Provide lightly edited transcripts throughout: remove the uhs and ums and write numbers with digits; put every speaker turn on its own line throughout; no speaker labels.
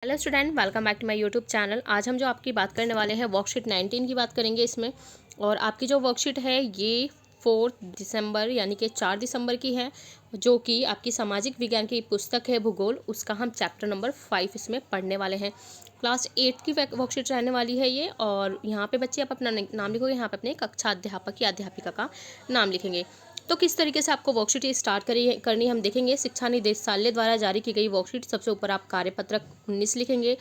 Hello student, welcome back to my YouTube channel. आज हम जो आपकी बात करने वाले हैं वर्कशीट 19 की बात करेंगे इसमें। और आपकी जो वर्कशीट है ये 4 दिसंबर यानी कि 4 दिसंबर की है, जो कि आपकी सामाजिक विज्ञान की पुस्तक है भूगोल, उसका हम चैप्टर नंबर 5 इसमें पढ़ने वाले हैं। क्लास 8 की वर्कशीट रहने वाली है ये। और यहाँ पे बच्चे आप अपना नाम लिखोगे, यहाँ पे अपने कक्षा अध्यापक या अध्यापिका का नाम लिखेंगे। तो किस तरीके से आपको वर्कशीट स्टार्ट करनी हम देखेंगे। शिक्षा निदेशालय द्वारा जारी की गई वर्कशीट, सबसे ऊपर आप कार्यपत्रक 19 लिखेंगे,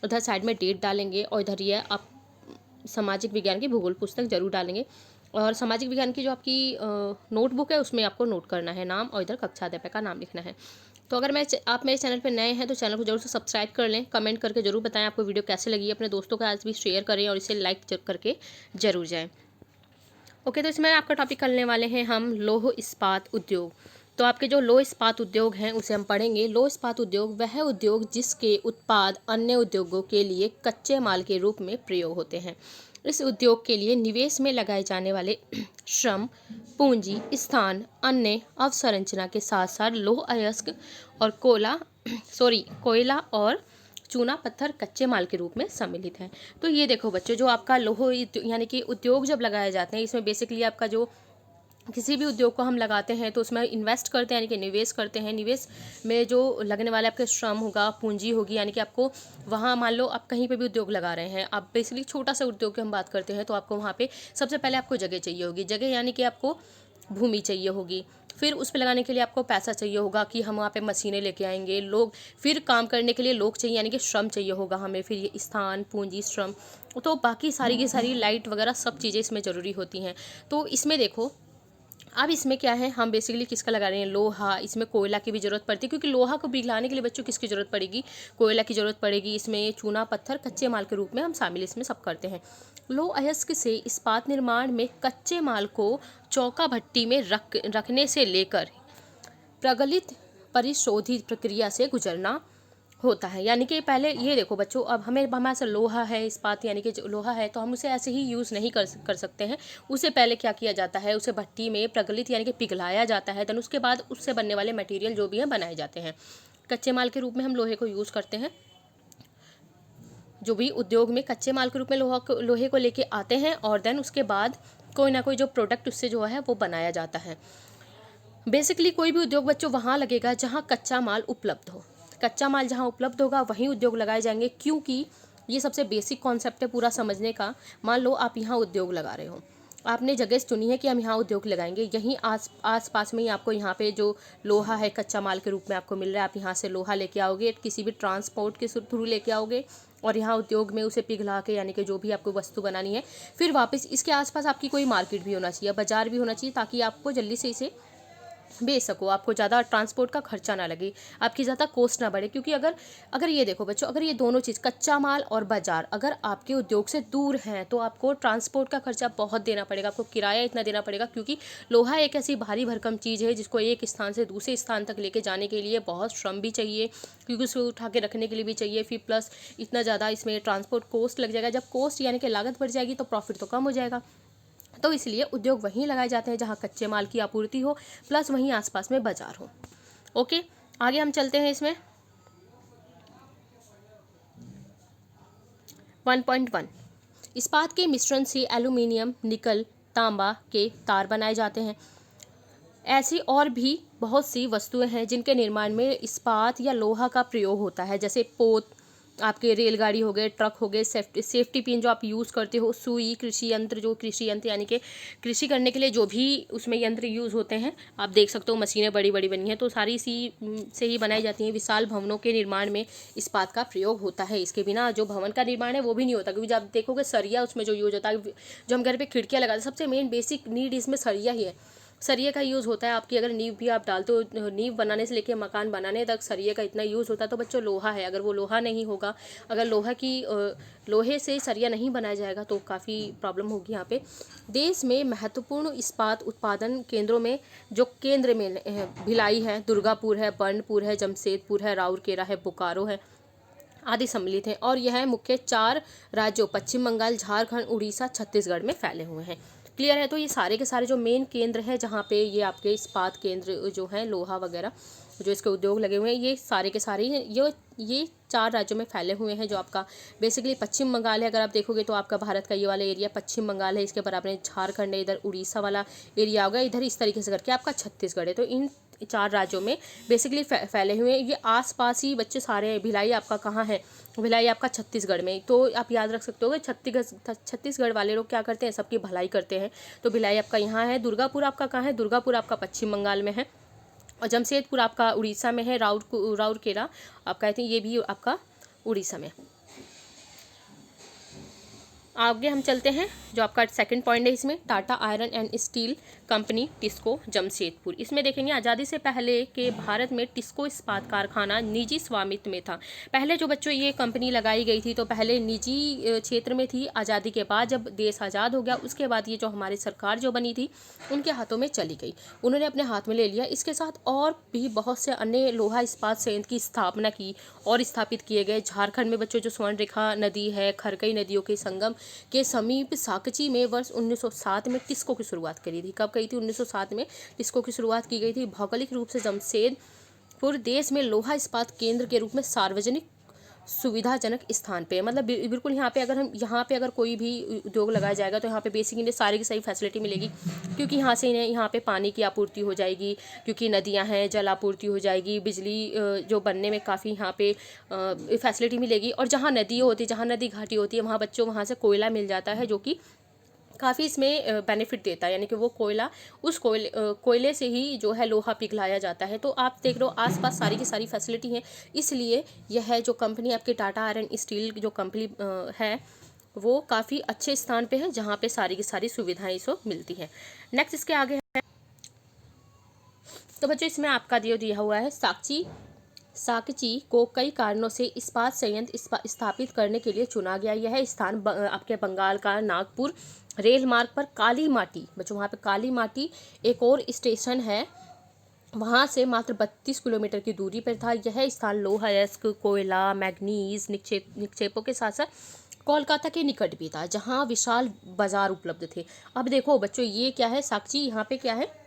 उधर साइड में डेट डालेंगे और इधर ये आप सामाजिक विज्ञान की भूगोल पुस्तक जरूर डालेंगे। और सामाजिक विज्ञान की जो आपकी नोटबुक है उसमें आपको नोट करना है नाम और इधर कक्षा अध्यापक का नाम लिखना है। तो अगर आप मेरे चैनल पर नए हैं तो चैनल को जरूर से सब्सक्राइब कर लें। कमेंट करके जरूर बताएं आपको वीडियो कैसे लगी। अपने दोस्तों के साथ भी शेयर करें और इसे लाइक करके जरूर जाएँ। ओके, तो इसमें आपका टॉपिक करने वाले हैं हम लौह इस्पात उद्योग। तो आपके जो लौह इस्पात उद्योग हैं उसे हम पढ़ेंगे। लौह इस्पात उद्योग वह उद्योग जिसके उत्पाद अन्य उद्योगों के लिए कच्चे माल के रूप में प्रयोग होते हैं। इस उद्योग के लिए निवेश में लगाए जाने वाले श्रम, पूंजी, स्थान, अन्य अवसंरचना के साथ साथ लौह अयस्क और कोयला और चूना पत्थर कच्चे माल के रूप में सम्मिलित है। तो ये देखो बच्चों, जो आपका यानी कि उद्योग जब लगाए जाते हैं, इसमें बेसिकली आपका जो किसी भी उद्योग को हम लगाते हैं तो उसमें इन्वेस्ट करते हैं यानी कि निवेश करते हैं। निवेश में जो लगने वाला आपके श्रम होगा, पूंजी होगी, यानी कि आपको वहाँ मान लो आप कहीं पे भी उद्योग लगा रहे हैं, आप बेसिकली छोटा सा उद्योग की हम बात करते हैं तो आपको वहाँ पे सबसे पहले आपको जगह चाहिए होगी। जगह यानी कि आपको भूमि चाहिए होगी। फिर उस पर लगाने के लिए आपको पैसा चाहिए होगा कि हम वहाँ पे मशीनें लेके आएंगे, लोग, फिर काम करने के लिए लोग चाहिए यानी कि श्रम चाहिए होगा हमें, फिर ये स्थान, पूंजी, श्रम, तो बाकी सारी की सारी लाइट वगैरह सब चीज़ें इसमें ज़रूरी होती हैं। तो इसमें देखो अब इसमें क्या है, हम बेसिकली किसका लगा रहे हैं, लोहा। इसमें कोयला की भी ज़रूरत पड़ती है क्योंकि लोहा को पिघलाने के लिए बच्चों किसकी ज़रूरत पड़ेगी, कोयला की ज़रूरत पड़ेगी। इसमें चूना पत्थर कच्चे माल के रूप में हम शामिल इसमें सब करते हैं। लौह अयस्क से इस्पात निर्माण में कच्चे माल को चौका भट्टी में रखने से लेकर प्रगलित परिशोधित प्रक्रिया से गुजरना होता है। यानी कि पहले ये देखो बच्चों, अब हमारे से लोहा है, इस्पात यानी कि जो लोहा है, तो हम उसे ऐसे ही यूज़ नहीं कर सकते हैं। उसे पहले क्या किया जाता है, उसे भट्टी में प्रगलित यानी कि पिघलाया जाता है। देन उसके बाद उससे बनने वाले मटेरियल जो भी है बनाए जाते हैं। कच्चे माल के रूप में हम लोहे को यूज़ करते हैं। जो भी उद्योग में कच्चे माल के रूप में लोहे को लेके आते हैं और देन उसके बाद कोई ना कोई जो प्रोडक्ट उससे जो है वो बनाया जाता है। बेसिकली कोई भी उद्योग बच्चों वहाँ लगेगा जहाँ कच्चा माल उपलब्ध हो। कच्चा माल जहाँ उपलब्ध होगा वहीं उद्योग लगाए जाएंगे, क्योंकि ये सबसे बेसिक कॉन्सेप्ट है पूरा समझने का। मान लो आप यहाँ उद्योग लगा रहे हो, आपने जगह चुनी है कि हम यहाँ उद्योग लगाएंगे, यहीं आस पास में ही आपको यहाँ पे जो लोहा है कच्चा माल के रूप में आपको मिल रहा है, आप यहाँ से लोहा लेके आओगे, किसी भी ट्रांसपोर्ट के थ्रू लेके आओगे और यहाँ उद्योग में उसे पिघला के यानी कि जो भी आपको वस्तु बनानी है, फिर वापस इसके आसपास आपकी कोई मार्केट भी होना चाहिए, बाजार भी होना चाहिए, ताकि आपको जल्दी से इसे बेच सको, आपको ज़्यादा ट्रांसपोर्ट का खर्चा ना लगे, आपकी ज़्यादा कॉस्ट ना बढ़े। क्योंकि अगर ये देखो बच्चों, अगर ये दोनों चीज़ कच्चा माल और बाजार अगर आपके उद्योग से दूर हैं तो आपको ट्रांसपोर्ट का खर्चा बहुत देना पड़ेगा, आपको किराया इतना देना पड़ेगा। क्योंकि लोहा एक ऐसी भारी भरकम चीज़ है जिसको एक स्थान से दूसरे स्थान तक लेके जाने के लिए बहुत श्रम भी चाहिए, क्योंकि उसको उठा के रखने के लिए भी चाहिए, फिर प्लस इतना ज़्यादा इसमें ट्रांसपोर्ट कॉस्ट लग जाएगा। जब कॉस्ट यानी कि लागत बढ़ जाएगी तो प्रॉफिट तो कम हो जाएगा। तो इसलिए उद्योग वहीं लगाए जाते हैं जहाँ कच्चे माल की आपूर्ति हो, प्लस वहीं आसपास में बाजार हो। ओके, आगे हम चलते हैं इसमें 1.1। इस्पात के मिश्रण से एल्यूमिनियम, निकल, तांबा के तार बनाए जाते हैं। ऐसी और भी बहुत सी वस्तुएं हैं जिनके निर्माण में इस्पात या लोहा का प्रयोग होता है, जैसे पोत, आपके रेलगाड़ी हो गए, ट्रक हो गए, सेफ्टी पिन जो आप यूज़ करते हो, सुई, कृषि यंत्र यानी कि कृषि करने के लिए जो भी उसमें यंत्र यूज़ होते हैं, आप देख सकते हो मशीनें बड़ी बड़ी बनी हैं, तो सारी इसी से ही बनाई जाती हैं। विशाल भवनों के निर्माण में इस्पात का प्रयोग होता है, इसके बिना जो भवन का निर्माण है वो भी नहीं होता। क्योंकि जब आप देखोगे सरिया उसमें जो यूज होता है, जो हम घर पर खिड़कियाँ लगाते हैं, सबसे मेन बेसिक नीड इसमें सरिया ही है। सरिये का यूज़ होता है। आपकी अगर नींव भी आप डालते हो, नींव बनाने से लेकर मकान बनाने तक सरिये का इतना यूज़ होता है। तो बच्चों लोहा है, अगर वो लोहा नहीं होगा, अगर लोहे से सरिया नहीं बनाया जाएगा तो काफ़ी प्रॉब्लम होगी यहाँ पे। देश में महत्वपूर्ण इस्पात उत्पादन केंद्रों में जो केंद्र में भिलाई है, दुर्गापुर है, बर्नपुर है, जमशेदपुर है, राउरकेला है, बोकारो है आदि सम्मिलित हैं। और यह मुख्य 4 राज्यों पश्चिम बंगाल, झारखंड, उड़ीसा, छत्तीसगढ़ में फैले हुए हैं। क्लियर है। तो ये सारे के सारे जो मेन केंद्र हैं जहाँ पे ये आपके इस्पात केंद्र जो हैं लोहा वगैरह जो इसके उद्योग लगे हुए हैं ये सारे के सारे ये 4 राज्यों में फैले हुए हैं। जो आपका बेसिकली पश्चिम बंगाल है, अगर आप देखोगे तो आपका भारत का ये वाला एरिया पश्चिम बंगाल है, इसके बराबर में झारखंड है, इधर उड़ीसा वाला एरिया होगा, इधर इस तरीके से करके आपका छत्तीसगढ़ है। तो इन 4 राज्यों में बेसिकली फैले हुए हैं। ये आसपास ही बच्चे सारे हैं। भिलाई आपका कहाँ है? भिलाई आपका छत्तीसगढ़ में। तो आप याद रख सकते हो छत्तीसगढ़ वाले लोग क्या करते हैं, सबकी भलाई करते हैं। तो भिलाई आपका यहाँ है। दुर्गापुर आपका कहाँ है? दुर्गापुर आपका पश्चिम बंगाल में है। और जमशेदपुर आपका उड़ीसा में है। राउरकेला आप कहते हैं ये भी आपका उड़ीसा में। आगे हम चलते हैं, जो आपका सेकंड पॉइंट है इसमें, Tata iron and steel company TISCO Jamshedpur. इसमें देखेंगे आज़ादी से पहले के भारत में टिस्को इस्पात कारखाना निजी स्वामित्व में था। पहले जो बच्चों ये कंपनी लगाई गई थी तो पहले निजी क्षेत्र में थी। आज़ादी के बाद जब देश आज़ाद हो गया उसके बाद ये जो हमारी सरकार जो बनी थी उनके हाथों में चली गई, उन्होंने अपने हाथ में ले लिया। इसके साथ और भी बहुत से अन्य लोहा इस्पात संयंत्र की स्थापना की और स्थापित किए गए। झारखंड में बच्चों जो स्वर्ण रेखा नदी है, खरकई नदियों के संगम के समीप साकची में वर्ष 1907 में टिस्को की शुरुआत करी थी। कब कही थी? 1907 में टिस्को की शुरुआत की गई थी। भौगोलिक रूप से जमशेदपुर देश में लोहा इस्पात केंद्र के रूप में सार्वजनिक सुविधाजनक स्थान पे, मतलब बिल्कुल यहाँ पे अगर कोई भी उद्योग लगाया जाएगा तो यहाँ पे बेसिक इन्हें सारी की सारी फैसिलिटी मिलेगी, क्योंकि यहाँ से इन्हें यहाँ पे पानी की आपूर्ति हो जाएगी, क्योंकि नदियाँ हैं, जल आपूर्ति हो जाएगी, बिजली जो बनने में काफ़ी यहाँ पे फैसिलिटी मिलेगी। और जहाँ नदी होती, जहाँ नदी घाटी होती है वहाँ बच्चों वहाँ से कोयला मिल जाता है, जो कि काफ़ी इसमें बेनिफिट देता है, यानी कि वो उस कोयले से ही जो है लोहा पिघलाया जाता है। तो आप देख लो आसपास सारी की सारी फैसिलिटी हैं, इसलिए यह जो कंपनी आपकी टाटा आयरन स्टील जो कंपनी है वो काफ़ी अच्छे स्थान पे है, जहाँ पे सारी की सारी सुविधाएं इसको मिलती हैं। नेक्स्ट इसके आगे है, तो बच्चों इसमें आपका दिया हुआ है साकची को कई कारणों से इस्पात संयंत्र स्थापित करने के लिए चुना गया। यह स्थान आपके बंगाल का नागपुर रेल मार्ग पर काली माटी, बच्चों वहाँ पे काली माटी एक और स्टेशन है, वहाँ से मात्र 32 किलोमीटर की दूरी पर था। यह स्थान लोहा अयस्क, कोयला, मैग्नीज निक्षेपों के साथ साथ कोलकाता के निकट भी था, जहाँ विशाल बाजार उपलब्ध थे। अब देखो बच्चों ये क्या है, साकची यहाँ पे क्या है,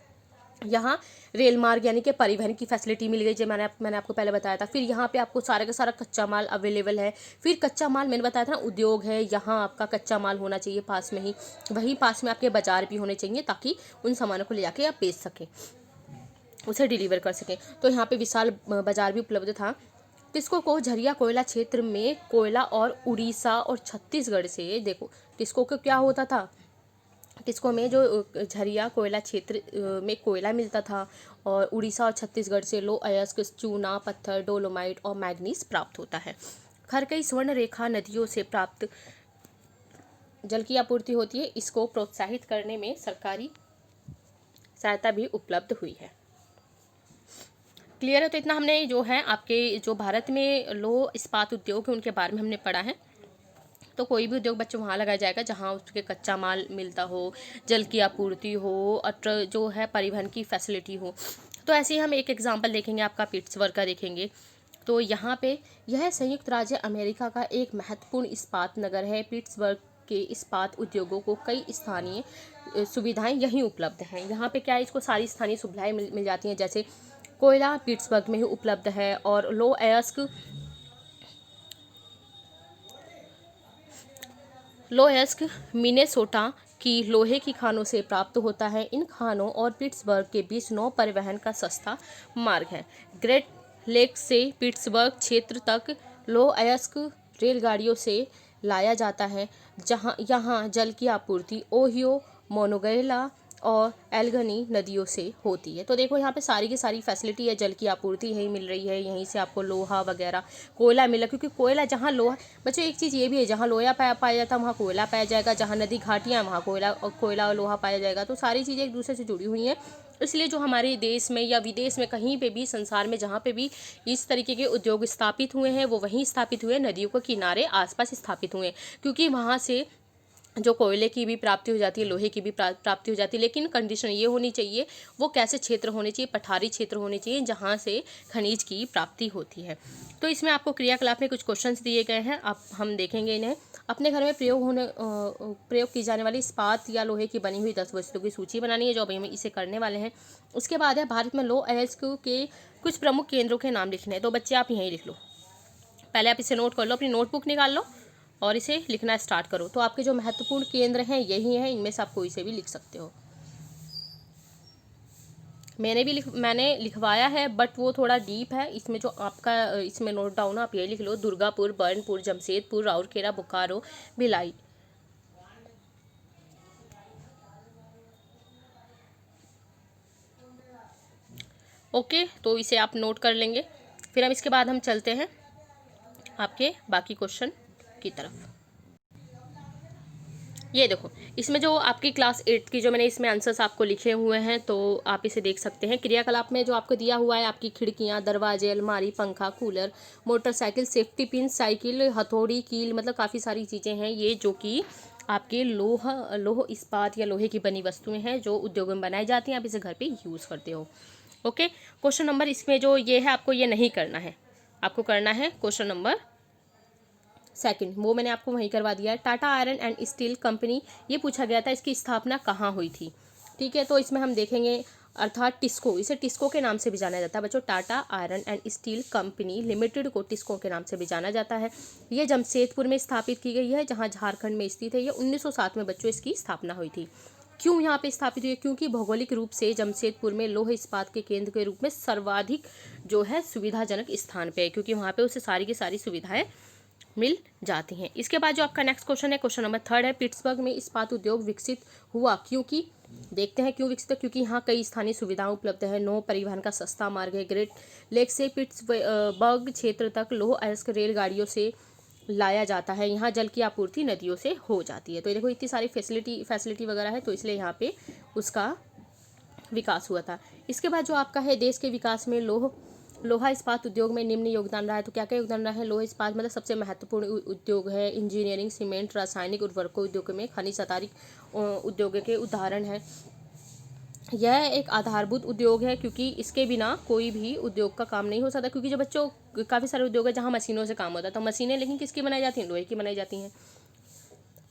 यहाँ रेल मार्ग यानी कि परिवहन की फैसिलिटी मिल गई, जो मैंने आपको पहले बताया था। फिर यहाँ पे आपको सारा का सारा कच्चा माल अवेलेबल है। फिर कच्चा माल मैंने बताया था ना, उद्योग है, यहाँ आपका कच्चा माल होना चाहिए पास में ही, वहीं पास में आपके बाजार भी होने चाहिए, ताकि उन सामानों को ले जाके आप बेच सकें, उसे डिलीवर कर सकें। तो यहाँ पे विशाल बाजार भी उपलब्ध था। टिस्को को झरिया कोयला क्षेत्र में कोयला और उड़ीसा और छत्तीसगढ़ से, देखो टिस्को को क्या होता था, टिस्को में जो झरिया कोयला क्षेत्र में कोयला मिलता था, और उड़ीसा और छत्तीसगढ़ से लो अयस्क, चूना पत्थर, डोलोमाइट और मैग्नीज प्राप्त होता है। खरकई स्वर्ण रेखा नदियों से प्राप्त जल की आपूर्ति होती है। इसको प्रोत्साहित करने में सरकारी सहायता भी उपलब्ध हुई है। क्लियर है? तो इतना हमने जो है आपके जो भारत में लोह इस्पात उद्योग है उनके बारे में हमने पढ़ा है। तो कोई भी उद्योग बच्चों वहाँ लगाया जाएगा जहाँ उसके कच्चा माल मिलता हो, जल की आपूर्ति हो, और जो है परिवहन की फैसिलिटी हो। तो ऐसे ही हम एक एग्जांपल देखेंगे, आपका पिट्सबर्ग का देखेंगे। तो यहाँ पे यह संयुक्त राज्य अमेरिका का एक महत्वपूर्ण इस्पात नगर है। पिट्सबर्ग के इस्पात उद्योगों को कई स्थानीय सुविधाएं यहीं उपलब्ध हैं। यहाँ पे क्या है, इसको सारी स्थानीय सुविधाएं मिल जाती हैं, जैसे कोयला पिट्सबर्ग में ही उपलब्ध है, और लो अयस्क मिनेसोटा की लोहे की खानों से प्राप्त होता है। इन खानों और पिट्सबर्ग के बीच नौ परिवहन का सस्ता मार्ग है। ग्रेट लेक से पिट्सबर्ग क्षेत्र तक लोह अयस्क रेलगाड़ियों से लाया जाता है, जहां यहाँ जल की आपूर्ति ओहियो, मोनोगेला और एल्गनी नदियों से होती है। तो देखो यहाँ पे सारी की सारी फैसिलिटी है, जल की आपूर्ति यहीं मिल रही है, यहीं से आपको लोहा वगैरह कोयला मिला, क्योंकि कोयला जहाँ लोहा, बच्चों एक चीज़ ये भी है, जहाँ लोहा पाया जाता है वहाँ कोयला पाया जाएगा, जहाँ नदी घाटियाँ वहाँ कोयला और लोहा पाया जाएगा। तो सारी चीज़ें एक दूसरे से जुड़ी हुई हैं, इसलिए जो हमारे देश में या विदेश में कहीं पे भी संसार में जहाँ पे भी इस तरीके के उद्योग स्थापित हुए हैं वो वहीं स्थापित हुए, नदियों के किनारे आसपास स्थापित हुए, क्योंकि वहाँ से जो कोयले की भी प्राप्ति हो जाती है, लोहे की भी प्राप्ति हो जाती है, लेकिन कंडीशन ये होनी चाहिए वो कैसे क्षेत्र होने चाहिए, पठारी क्षेत्र होने चाहिए जहाँ से खनिज की प्राप्ति होती है। तो इसमें आपको क्रियाकलाप में कुछ क्वेश्चंस दिए गए हैं, आप हम देखेंगे इन्हें। अपने घर में प्रयोग की जाने वाली इस्पात या लोहे की बनी हुई 10 वस्तुओं की सूची बनानी है, जो अभी हम इसे करने वाले हैं। उसके बाद है भारत में लौह अयस्क के कुछ प्रमुख केंद्रों के नाम लिखने हैं। तो बच्चे आप यहीं लिख लो, पहले आप इसे नोट कर लो, अपनी नोटबुक निकाल लो और इसे लिखना स्टार्ट करो। तो आपके जो महत्वपूर्ण केंद्र हैं यही हैं, इनमें से आप कोई से भी लिख सकते हो। मैंने लिखवाया है बट वो थोड़ा डीप है, इसमें जो आपका इसमें नोट डाउन आप ये लिख लो: दुर्गापुर, बर्नपुर, जमशेदपुर, राउरकेला, बोकारो, भिलाई। ओके, तो इसे आप नोट कर लेंगे। फिर अब इसके बाद हम चलते हैं आपके बाकी क्वेश्चन की तरफ। ये देखो, इसमें जो आपकी क्लास 8 की जो मैंने इसमें आंसर्स आपको लिखे हुए हैं, तो आप इसे देख सकते हैं। क्रियाकलाप में जो आपको दिया हुआ है, आपकी खिड़कियां, दरवाजे, अलमारी, पंखा, cooler, motorcycle, safety pin, cycle, हथौड़ी, कील, मतलब काफ़ी सारी चीज़ें हैं ये जो कि आपके लोह इस्पात या लोहे की बनी वस्तुएं हैं जो उद्योग में बनाई जाती हैं, आप इसे घर पे यूज़ करते हो। ओके, क्वेश्चन नंबर इसमें जो ये है आपको ये नहीं करना है, आपको करना है क्वेश्चन नंबर सेकंड, वो मैंने आपको वहीं करवा दिया है। Tata iron and steel company, ये पूछा गया था इसकी स्थापना कहाँ हुई थी। ठीक है, तो इसमें हम देखेंगे अर्थात टिस्को, इसे टिस्को के नाम से भी जाना जाता है बच्चों। Tata iron and steel company limited को टिस्को के नाम से भी जाना जाता है। ये जमशेदपुर में स्थापित की गई है, जहाँ झारखंड में स्थित है। ये 1907 में बच्चों इसकी स्थापना हुई थी। क्यों यहाँ पे स्थापित हुई है? क्योंकि भौगोलिक रूप से जमशेदपुर में लौह इस्पात के केंद्र के रूप में सर्वाधिक जो है सुविधाजनक स्थान पे है, क्योंकि वहाँ पे उसे सारी की सारी सुविधाएं मिल जाती हैं। इसके बाद जो आपका नेक्स्ट क्वेश्चन है, क्वेश्चन नंबर थर्ड है, पिट्सबर्ग में इस्पात उद्योग विकसित हुआ क्योंकि, देखते हैं क्यों विकसित है। क्योंकि यहाँ कई स्थानीय सुविधाएं उपलब्ध है, नौ परिवहन का सस्ता मार्ग है, ग्रेट लेक से पिट्सबर्ग क्षेत्र तक लौह अयस्क रेलगाड़ियों से लाया जाता है, यहाँ जल की आपूर्ति नदियों से हो जाती है। तो देखो इतनी सारी फैसिलिटी वगैरह है, तो इसलिए यहाँ पे उसका विकास हुआ था। इसके बाद जो आपका है, देश के विकास में लोहा इस्पात उद्योग में निम्न योगदान रहा है। तो क्या क्या योगदान रहा है? लोहा इस्पात मतलब सबसे महत्वपूर्ण उद्योग है। इंजीनियरिंग, सीमेंट, रासायनिक उर्वरकों उद्योग में खनिज आधारित उद्योग के उदाहरण है। यह एक आधारभूत उद्योग है, क्योंकि इसके बिना कोई भी उद्योग का काम नहीं हो सकता। क्योंकि जो बच्चों काफ़ी सारे उद्योग है जहाँ मशीनों से काम होता है, तो मशीनें लेकिन किसकी बनाई जाती हैं? लोहे की बनाई जाती हैं,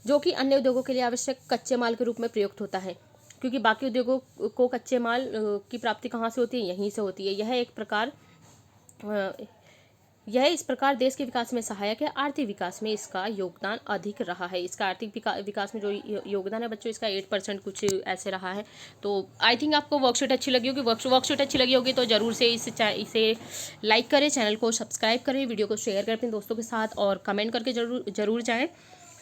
जो कि अन्य उद्योगों के लिए आवश्यक कच्चे माल के रूप में प्रयुक्त होता है। क्योंकि बाकी उद्योगों को कच्चे माल की प्राप्ति कहाँ से होती है? यहीं से होती है। यह इस प्रकार देश के विकास में सहायक है। आर्थिक विकास में इसका योगदान अधिक रहा है। इसका आर्थिक विकास में जो योगदान है बच्चों, इसका 8% कुछ ऐसे रहा है। तो आई थिंक आपको वर्कशीट अच्छी लगी होगी। वर्कशीट अच्छी लगी होगी तो ज़रूर से इसे लाइक करें, चैनल को सब्सक्राइब करें, वीडियो को शेयर करें अपने दोस्तों के साथ और कमेंट करके जरूर जाएँ।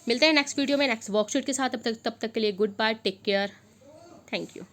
मिलते हैं नेक्स्ट वीडियो में नेक्स्ट वर्कशीट के साथ। तब तक के लिए goodbye, take care, thank you.